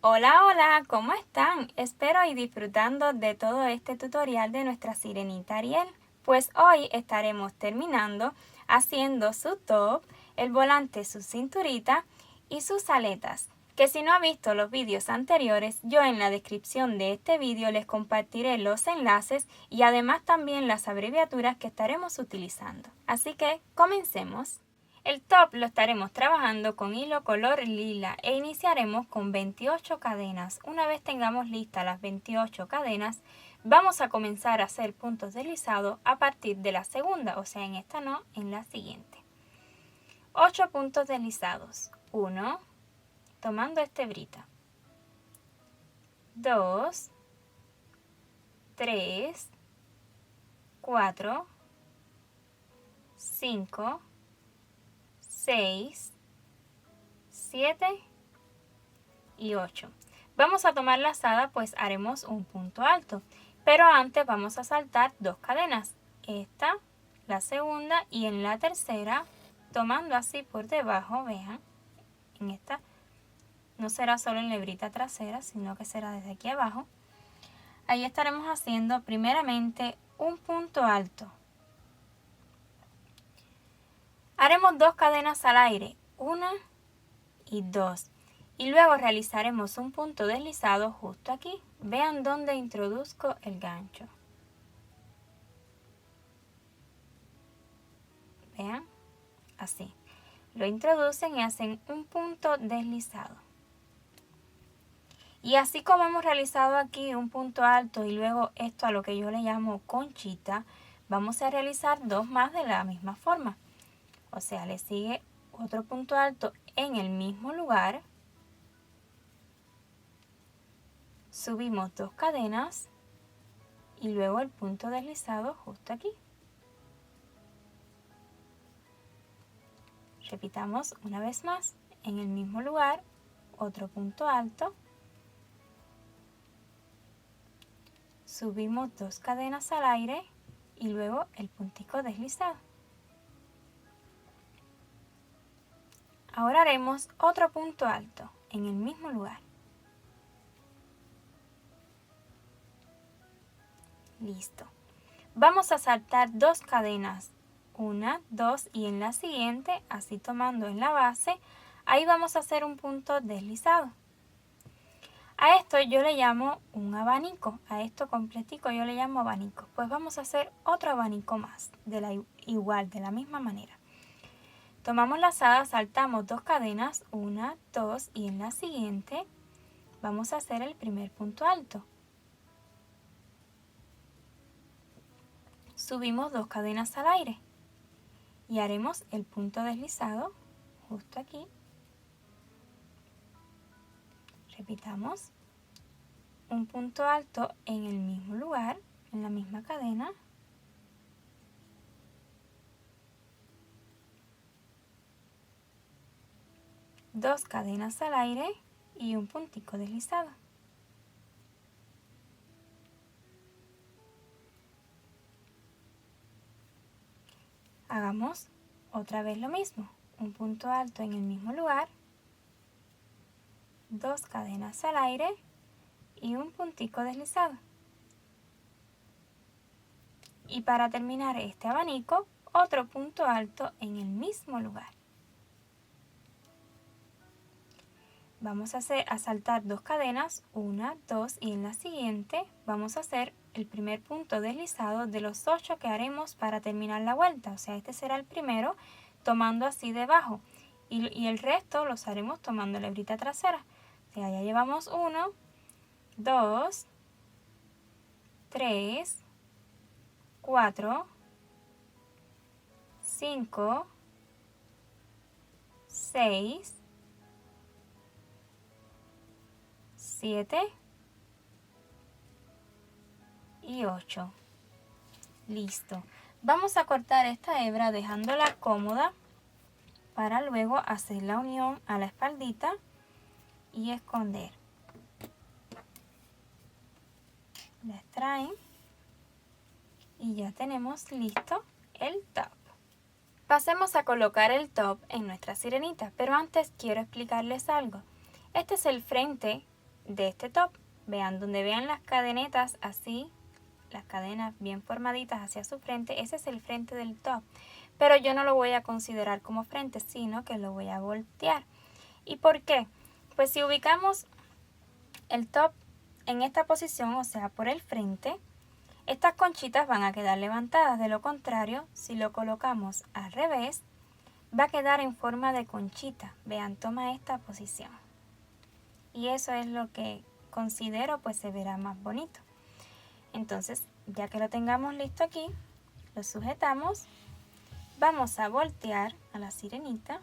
Hola, hola, ¿cómo están? Espero y disfrutando de todo este tutorial de nuestra sirenita Ariel. Pues hoy estaremos terminando haciendo su top, el volante, su cinturita y sus aletas. Que si no ha visto los vídeos anteriores, yo en la descripción de este vídeo les compartiré los enlaces y además también las abreviaturas que estaremos utilizando. Así que comencemos. El top lo estaremos trabajando con hilo color lila e iniciaremos con 28 cadenas. Una vez tengamos listas las 28 cadenas, vamos a comenzar a hacer puntos deslizados a partir de la segunda, o sea en esta no, en la siguiente. 8 puntos deslizados. 1, tomando esta hebrita. 2, 3, 4, 5, 6, 7 y 8. Vamos a tomar lazada, pues haremos un punto alto, pero antes vamos a saltar dos cadenas, esta, la segunda y en la tercera, tomando así por debajo, vean, en esta no será solo en la hebrita trasera, sino que será desde aquí abajo. Ahí estaremos haciendo primeramente un punto alto. Haremos dos cadenas al aire, una y dos. Y luego realizaremos un punto deslizado justo aquí. Vean dónde introduzco el gancho. Vean, así. Lo introducen y hacen un punto deslizado. Y así como hemos realizado aquí un punto alto y luego esto a lo que yo le llamo conchita, vamos a realizar dos más de la misma forma. O sea, le sigue otro punto alto en el mismo lugar. Subimos dos cadenas y luego el punto deslizado justo aquí. Repitamos una vez más, en el mismo lugar, otro punto alto. Subimos dos cadenas al aire y luego el puntico deslizado. Ahora haremos otro punto alto en el mismo lugar. Listo. Vamos a saltar dos cadenas, una, dos y en la siguiente, así tomando en la base, ahí vamos a hacer un punto deslizado. A esto yo le llamo un abanico, a esto completico yo le llamo abanico. Pues vamos a hacer otro abanico más, de la misma manera. Tomamos lazada, saltamos dos cadenas, una, dos y en la siguiente vamos a hacer el primer punto alto. Subimos dos cadenas al aire y haremos el punto deslizado justo aquí. Repitamos un punto alto en el mismo lugar, en la misma cadena. Dos cadenas al aire y un puntico deslizado. Hagamos otra vez lo mismo, un punto alto en el mismo lugar, dos cadenas al aire y un puntico deslizado. Y para terminar este abanico, otro punto alto en el mismo lugar. Vamos a saltar dos cadenas, una, dos y en la siguiente vamos a hacer el primer punto deslizado de los 8 que haremos para terminar la vuelta. O sea, este será el primero tomando así debajo y el resto los haremos tomando la hebrita trasera. O sea, ya llevamos 1, 2, 3, 4, 5, 6, 7 y 8. Listo. Vamos a cortar esta hebra dejándola cómoda para luego hacer la unión a la espaldita y esconder. La extraen y ya tenemos listo el top. Pasemos a colocar el top en nuestra sirenita, pero antes quiero explicarles algo. Este es el frente de este top. Vean, donde vean las cadenetas así, las cadenas bien formaditas hacia su frente, ese es el frente del top. Pero yo no lo voy a considerar como frente, sino que lo voy a voltear. ¿Y por qué? Pues si ubicamos el top en esta posición, o sea, por el frente, estas conchitas van a quedar levantadas. De lo contrario, si lo colocamos al revés, va a quedar en forma de conchita. Vean, toma esta posición. Y eso es lo que considero pues se verá más bonito. Entonces, ya que lo tengamos listo aquí, lo sujetamos. Vamos a voltear a la sirenita.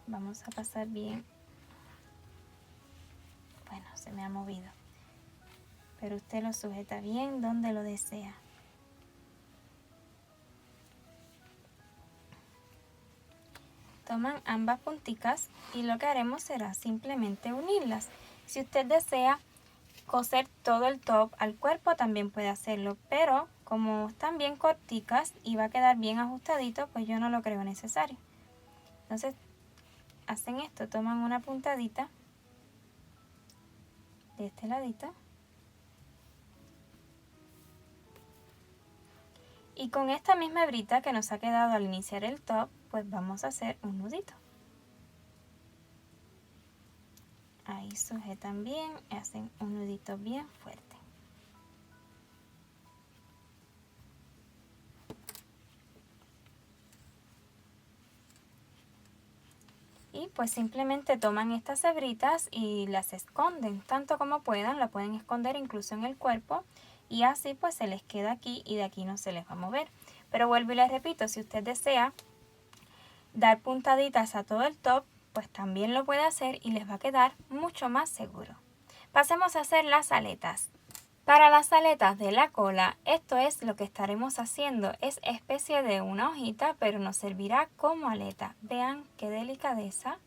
Vamos a pasar bien. Bueno, se me ha movido. Pero usted lo sujeta bien donde lo desea. Toman ambas punticas y lo que haremos será simplemente unirlas. Si usted desea coser todo el top al cuerpo, también puede hacerlo, pero como están bien corticas y va a quedar bien ajustadito, pues yo no lo creo necesario. Entonces hacen esto, toman una puntadita de este ladito y con esta misma hebrita que nos ha quedado al iniciar el top, pues vamos a hacer un nudito. Ahí sujetan bien y hacen un nudito bien fuerte. Y pues simplemente toman estas hebritas y las esconden, tanto como puedan, la pueden esconder incluso en el cuerpo y así pues se les queda aquí y de aquí no se les va a mover. Pero vuelvo y les repito, si usted desea dar puntaditas a todo el top, pues también lo puede hacer y les va a quedar mucho más seguro. Pasemos a hacer las aletas. Para las aletas de la cola, esto es lo que estaremos haciendo. Es especie de una hojita, pero nos servirá como aleta. Vean qué delicadeza,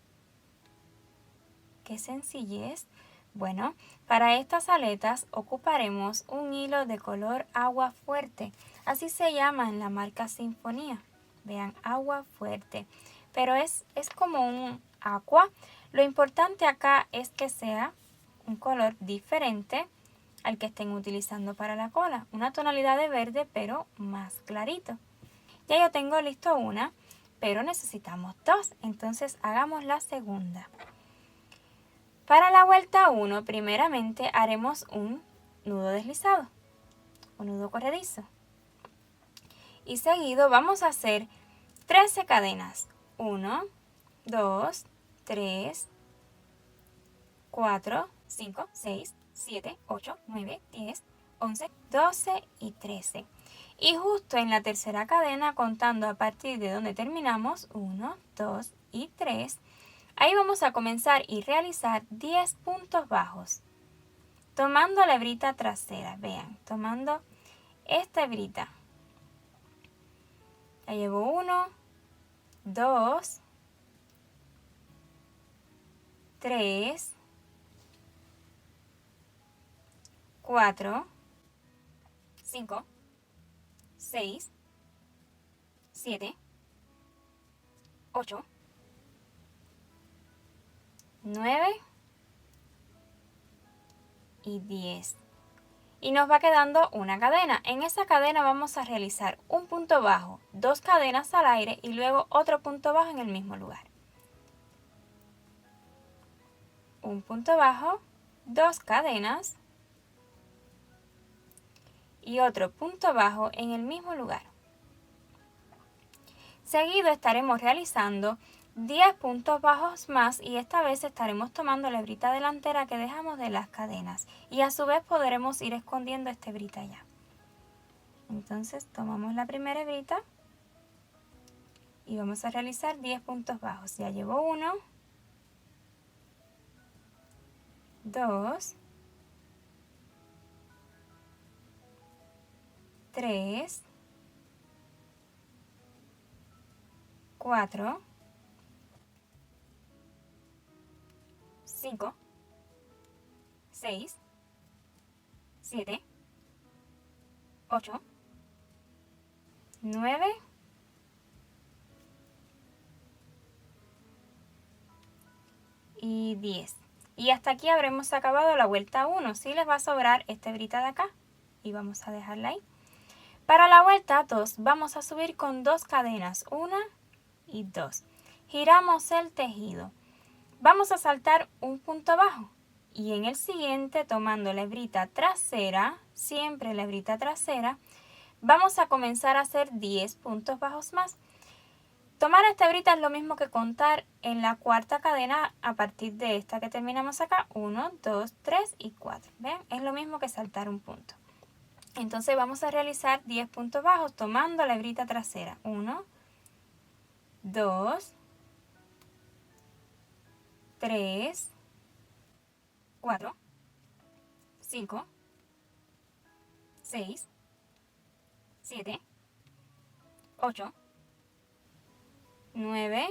qué sencillez. Bueno, para estas aletas ocuparemos un hilo de color agua fuerte. Así se llama en la marca Sinfonía. Vean, agua fuerte. Pero es como un aqua. Lo importante acá es que sea un color diferente al que estén utilizando para la cola. Una tonalidad de verde, pero más clarito. Ya yo tengo listo una, pero necesitamos dos. Entonces hagamos la segunda. Para la vuelta 1, primeramente haremos un nudo deslizado, un nudo corredizo. Y seguido vamos a hacer 13 cadenas. 1, 2, 3, 4, 5, 6, 7, 8, 9, 10, 11, 12 y 13. Y justo en la tercera cadena, contando a partir de donde terminamos, 1, 2 y 3, ahí vamos a comenzar y realizar 10 puntos bajos. Tomando la hebrita trasera, vean, tomando esta hebrita. Ya llevo 1, 2, 3, 4, 5, 6, 7, 8, 9 y 10. Y nos va quedando una cadena. En esa cadena vamos a realizar un punto bajo, 2 cadenas al aire y luego otro punto bajo en el mismo lugar. Un punto bajo, 2 cadenas y otro punto bajo en el mismo lugar. Seguido estaremos realizando 10 puntos bajos más y esta vez estaremos tomando la hebrita delantera que dejamos de las cadenas y a su vez podremos ir escondiendo esta hebrita ya. Entonces tomamos la primera hebrita y vamos a realizar 10 puntos bajos. Ya llevo 1, 2, 3, 4, 5, 6, 7, 8, 9 y 10. Y hasta aquí habremos acabado la vuelta 1. Si les va a sobrar esta hebrita de acá y vamos a dejarla ahí. Para la vuelta 2 vamos a subir con 2 cadenas, 1 y 2. Giramos el tejido. Vamos a saltar un punto bajo y en el siguiente, tomando la hebrita trasera, siempre la hebrita trasera, vamos a comenzar a hacer 10 puntos bajos más. Tomar esta hebrita es lo mismo que contar en la cuarta cadena a partir de esta que terminamos acá. 1, 2, 3 y 4. ¿Ven? Es lo mismo que saltar un punto. Entonces vamos a realizar 10 puntos bajos tomando la hebrita trasera. 1, 2, 3, 4, 5, 6, 7, 8, 9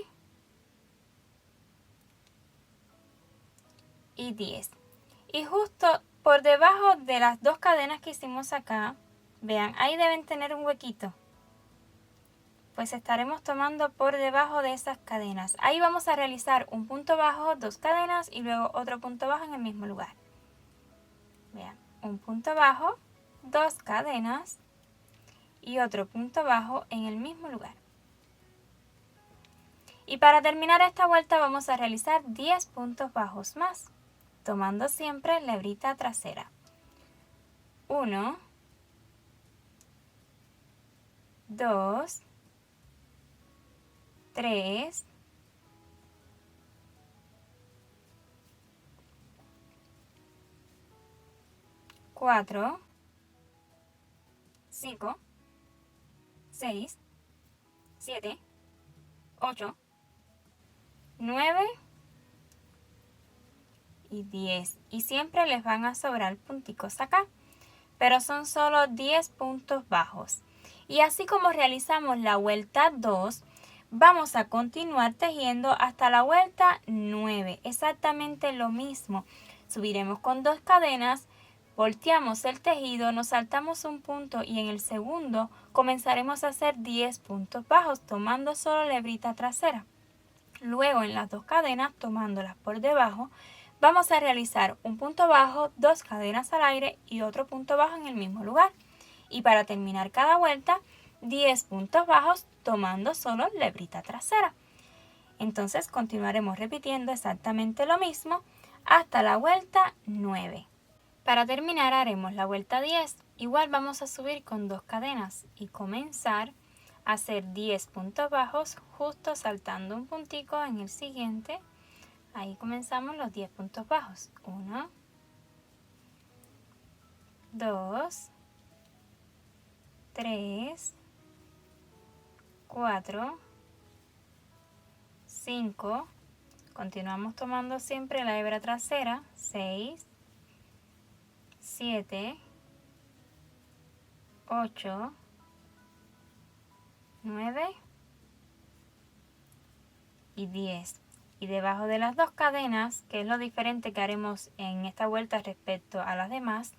y 10. Y justo por debajo de las 2 cadenas que hicimos acá, vean, ahí deben tener un huequito. Pues estaremos tomando por debajo de esas cadenas. Ahí vamos a realizar un punto bajo, 2 cadenas y luego otro punto bajo en el mismo lugar. Vean, un punto bajo, 2 cadenas y otro punto bajo en el mismo lugar. Y para terminar esta vuelta vamos a realizar 10 puntos bajos más, tomando siempre la hebrita trasera. 1, 2, 3, 4, 5, 6, 7, 8, 9 y 10. Y siempre les van a sobrar punticos acá, pero son solo 10 puntos bajos. Y así como realizamos la vuelta 2, vamos a continuar tejiendo hasta la vuelta 9. Exactamente lo mismo. Subiremos con 2 cadenas, volteamos el tejido, nos saltamos un punto y en el segundo comenzaremos a hacer 10 puntos bajos tomando solo la hebrita trasera. Luego en las 2 cadenas, tomándolas por debajo, vamos a realizar un punto bajo, 2 cadenas al aire y otro punto bajo en el mismo lugar. Y para terminar cada vuelta, 10 puntos bajos tomando solo la hebrita trasera. Entonces continuaremos repitiendo exactamente lo mismo hasta la vuelta 9. Para terminar haremos la vuelta 10. Igual vamos a subir con 2 cadenas y comenzar a hacer 10 puntos bajos justo saltando un puntico en el siguiente. Ahí comenzamos los 10 puntos bajos. 1, 2, 3, 4, 5, continuamos tomando siempre la hebra trasera, 6, 7, 8, 9 y 10. Y debajo de las 2 cadenas, que es lo diferente que haremos en esta vuelta respecto a las demás,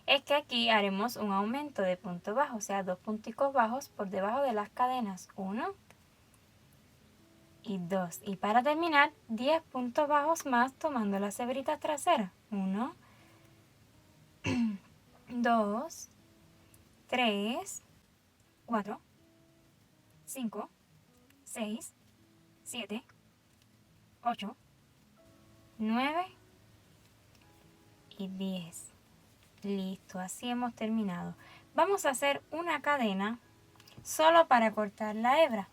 es que aquí haremos un aumento de punto bajo, o sea, 2 punticos bajos por debajo de las cadenas, 1 y 2. Y para terminar, 10 puntos bajos más tomando las hebritas traseras, 1, 2, 3, 4, 5, 6, 7, 8, 9 y 10. Listo, así hemos terminado. Vamos a hacer una cadena solo para cortar la hebra.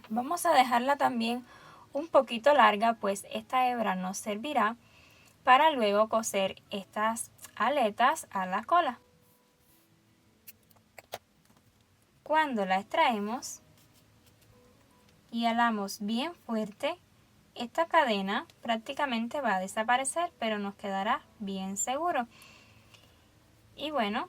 Vamos a dejarla también un poquito larga, pues esta hebra nos servirá para luego coser estas aletas a la cola. Cuando la extraemos y alamos bien fuerte, esta cadena prácticamente va a desaparecer, pero nos quedará bien seguro. Y bueno,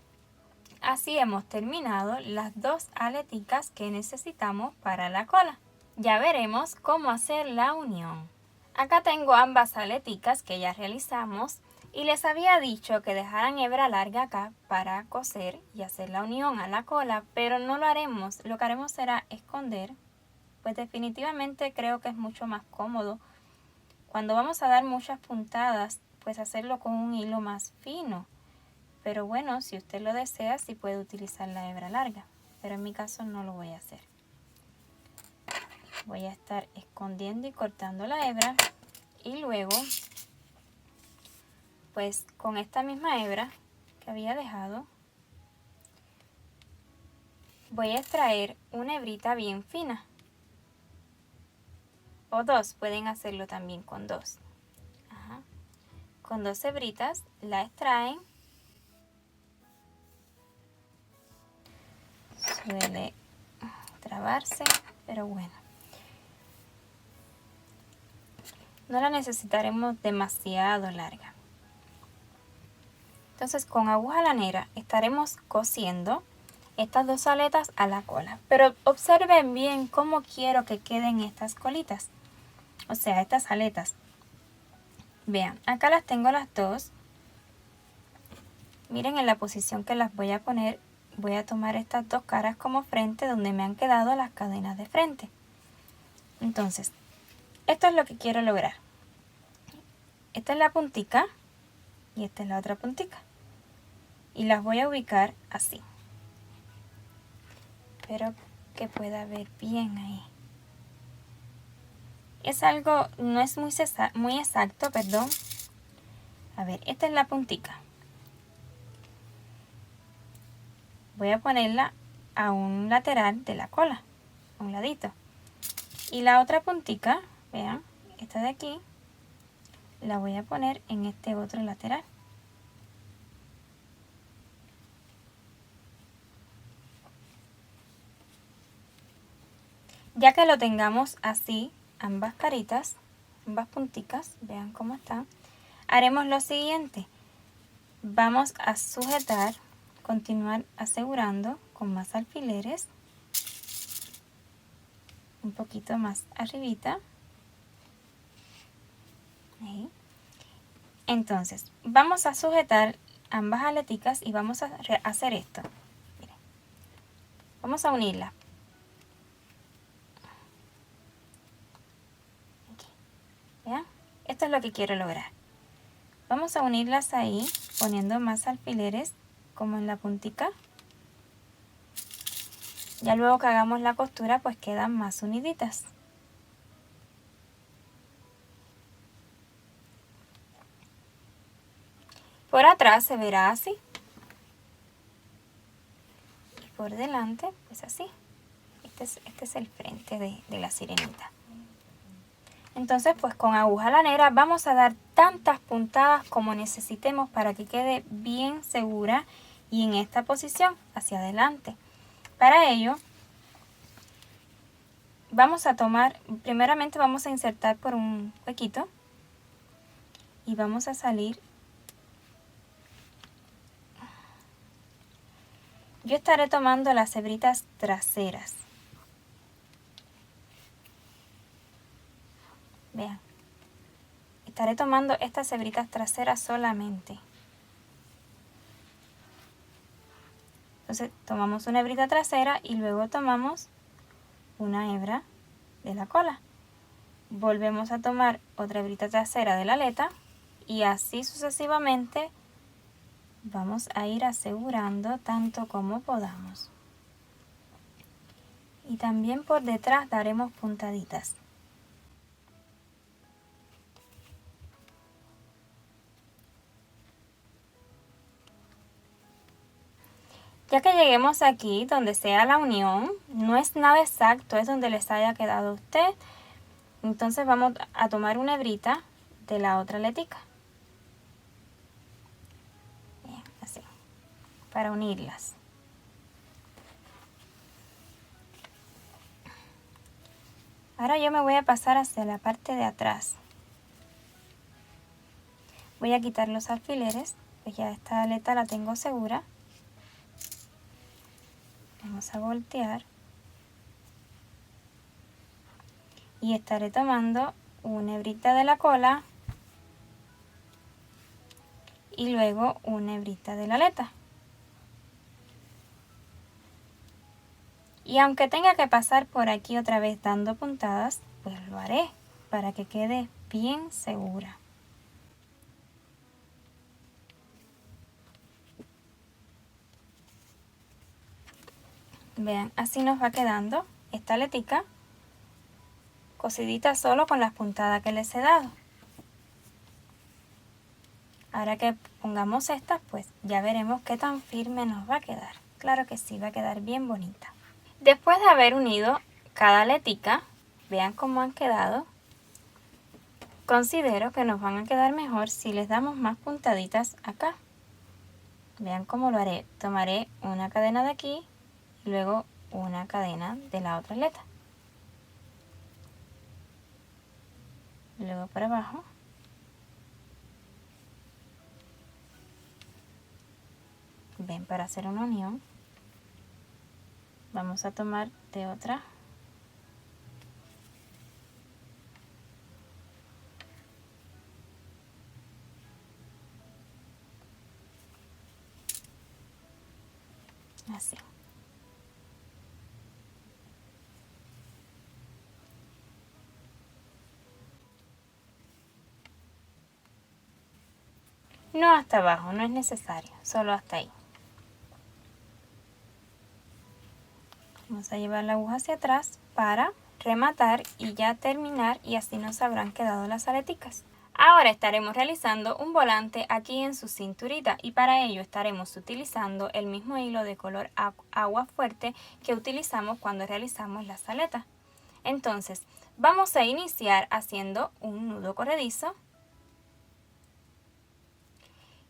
así hemos terminado las 2 aleticas que necesitamos para la cola. Ya veremos cómo hacer la unión. Acá tengo ambas aleticas que ya realizamos y les había dicho que dejaran hebra larga acá para coser y hacer la unión a la cola, pero no lo haremos. Lo que haremos será esconder, pues definitivamente creo que es mucho más cómodo Cuando vamos a dar muchas puntadas, pues hacerlo con un hilo más fino. Pero bueno, si usted lo desea, sí puede utilizar la hebra larga. Pero en mi caso no lo voy a hacer. Voy a estar escondiendo y cortando la hebra. Y luego, pues con esta misma hebra que había dejado, voy a extraer una hebrita bien fina. O dos, pueden hacerlo también con dos. Ajá. Con dos hebritas la extraen. Suele trabarse, pero bueno. No la necesitaremos demasiado larga. Entonces con aguja lanera estaremos cosiendo estas dos aletas a la cola. Pero observen bien cómo quiero que queden estas colitas. O sea, estas aletas. Vean, acá las tengo las dos. Miren en la posición que las voy a poner. Voy a tomar estas dos caras como frente donde me han quedado las cadenas de frente. Entonces, esto es lo que quiero lograr. Esta es la puntica y esta es la otra puntica. Y las voy a ubicar así. Espero que pueda ver bien ahí. Es algo, no es muy exacto, perdón. A ver, esta es la puntica. Voy a ponerla a un lateral de la cola, a un ladito. Y la otra puntica, vean, esta de aquí, la voy a poner en este otro lateral. Ya que lo tengamos así, ambas caritas, ambas punticas, vean cómo están, haremos lo siguiente. Vamos a sujetar, continuar asegurando con más alfileres, un poquito más arribita. Ahí. Entonces, vamos a sujetar ambas aleticas y vamos a hacer esto. Miren. Vamos a unirlas. Aquí. ¿Vean? Esto es lo que quiero lograr. Vamos a unirlas ahí, poniendo más alfileres, como en la puntica. Ya luego que hagamos la costura, pues quedan más uniditas. Por atrás se verá así. Y por delante, pues así. Este es el frente de la sirenita. Entonces, pues con aguja lanera vamos a dar tantas puntadas como necesitemos para que quede bien segura y en esta posición hacia adelante. Para ello, vamos a tomar, primeramente vamos a insertar por un huequito y vamos a salir. Yo estaré tomando las hebritas traseras. Vean, estaré tomando estas hebritas traseras solamente. Entonces tomamos una hebrita trasera y luego tomamos una hebra de la cola. Volvemos a tomar otra hebrita trasera de la aleta y así sucesivamente vamos a ir asegurando tanto como podamos. Y también por detrás daremos puntaditas. Ya que lleguemos aquí, donde sea la unión, no es nada exacto, es donde les haya quedado a usted. Entonces vamos a tomar una hebrita de la otra aletica. Bien, así, para unirlas. Ahora yo me voy a pasar hacia la parte de atrás. Voy a quitar los alfileres, pues ya esta aleta la tengo segura. Vamos a voltear y estaré tomando una hebrita de la cola y luego una hebrita de la aleta. Y aunque tenga que pasar por aquí otra vez dando puntadas, pues lo haré para que quede bien segura. Vean, así nos va quedando esta aletica cosidita solo con las puntadas que les he dado. Ahora que pongamos estas, pues ya veremos qué tan firme nos va a quedar. Claro que sí, va a quedar bien bonita. Después de haber unido cada aletica, vean cómo han quedado. Considero que nos van a quedar mejor si les damos más puntaditas acá. Vean cómo lo haré. Tomaré una cadena de aquí y luego una cadena de la otra aleta. Luego por abajo. Ven, para hacer una unión vamos a tomar de otra. Así. No hasta abajo, no es necesario, solo hasta ahí. Vamos a llevar la aguja hacia atrás para rematar y ya terminar, y así nos habrán quedado las aleticas. Ahora estaremos realizando un volante aquí en su cinturita, y para ello estaremos utilizando el mismo hilo de color agua fuerte que utilizamos cuando realizamos las aletas. Entonces vamos a iniciar haciendo un nudo corredizo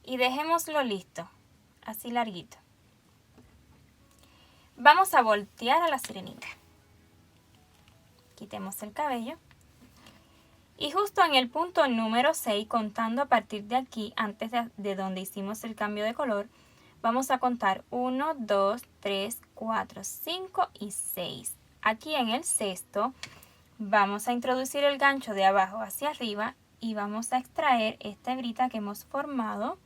y dejémoslo listo, así larguito. Vamos a voltear a la sirenita. Quitemos el cabello. Y justo en el punto número 6, contando a partir de aquí, antes de donde hicimos el cambio de color, vamos a contar 1, 2, 3, 4, 5 y 6. Aquí en el sexto vamos a introducir el gancho de abajo hacia arriba y vamos a extraer esta hebrita que hemos formado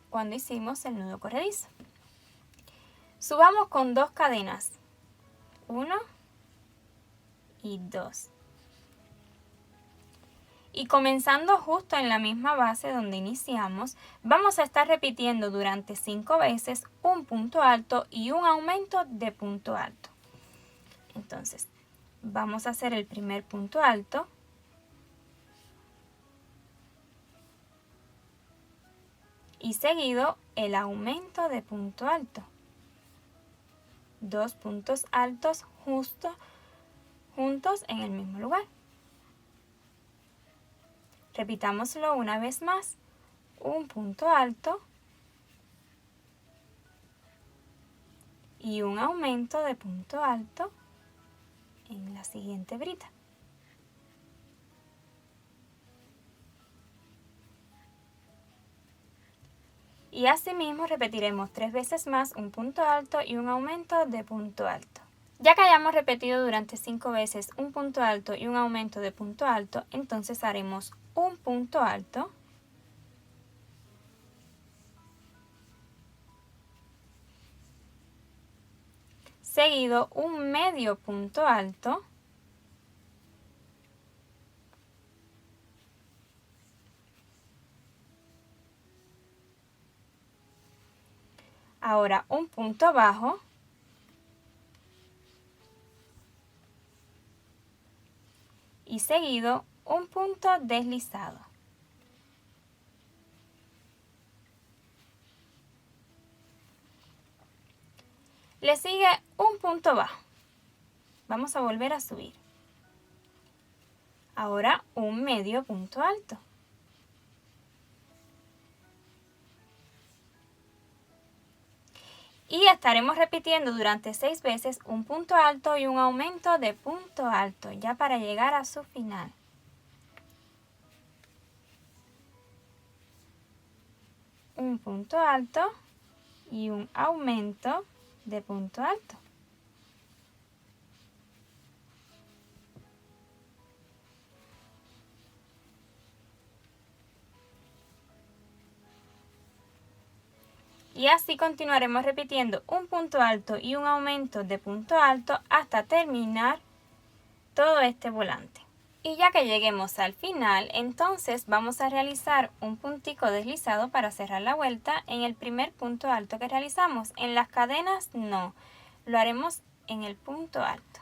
cuando hicimos el nudo corredizo. Subamos con 2 cadenas, 1 y 2. Y comenzando justo en la misma base donde iniciamos, vamos a estar repitiendo durante 5 veces un punto alto y un aumento de punto alto. Entonces, vamos a hacer el primer punto alto. Y seguido el aumento de punto alto. 2 puntos altos juntos en el mismo lugar. Repitámoslo una vez más. Un punto alto y un aumento de punto alto en la siguiente hebrita. Y asimismo repetiremos 3 veces más un punto alto y un aumento de punto alto. Ya que hayamos repetido durante 5 veces un punto alto y un aumento de punto alto, entonces haremos un punto alto, seguido un medio punto alto, ahora un punto bajo, y seguido un punto deslizado. Le sigue un punto bajo. Vamos a volver a subir. Ahora un medio punto alto. Y estaremos repitiendo durante 6 veces un punto alto y un aumento de punto alto, ya para llegar a su final. Un punto alto y un aumento de punto alto. Y así continuaremos repitiendo un punto alto y un aumento de punto alto hasta terminar todo este volante. Y ya que lleguemos al final, entonces vamos a realizar un puntico deslizado para cerrar la vuelta en el primer punto alto que realizamos. En las cadenas no, lo haremos en el punto alto,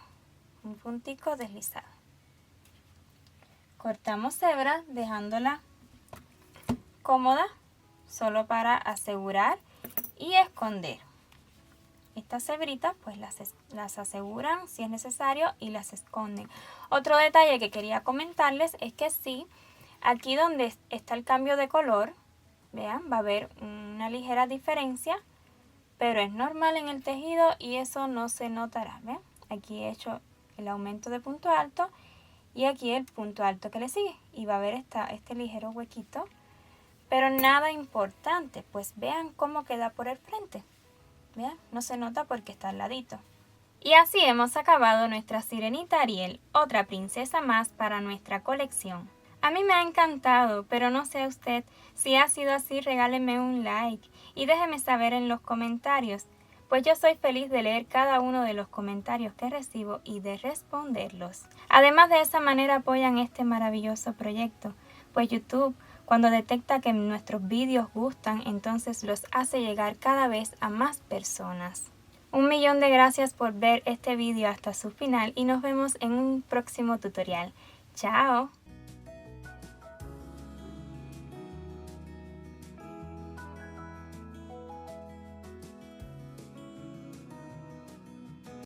un puntico deslizado. Cortamos hebra dejándola cómoda, solo para asegurar y esconder. Estas hebritas pues las aseguran si es necesario y las esconden. Otro detalle que quería comentarles es que sí, aquí donde está el cambio de color, vean, va a haber una ligera diferencia, pero es normal en el tejido y eso no se notará. ¿Ven? Aquí he hecho el aumento de punto alto y aquí el punto alto que le sigue y va a haber este ligero huequito, pero nada importante, pues vean cómo queda por el frente. ¿Vean? No se nota porque está al ladito. Y así hemos acabado nuestra sirenita Ariel, otra princesa más para nuestra colección. A mí me ha encantado, pero no sé usted, si ha sido así regáleme un like y déjeme saber en los comentarios, pues yo soy feliz de leer cada uno de los comentarios que recibo y de responderlos. Además de esa manera apoyan este maravilloso proyecto, pues YouTube cuando detecta que nuestros vídeos gustan, entonces los hace llegar cada vez a más personas. Un millón de gracias por ver este vídeo hasta su final y nos vemos en un próximo tutorial. ¡Chao!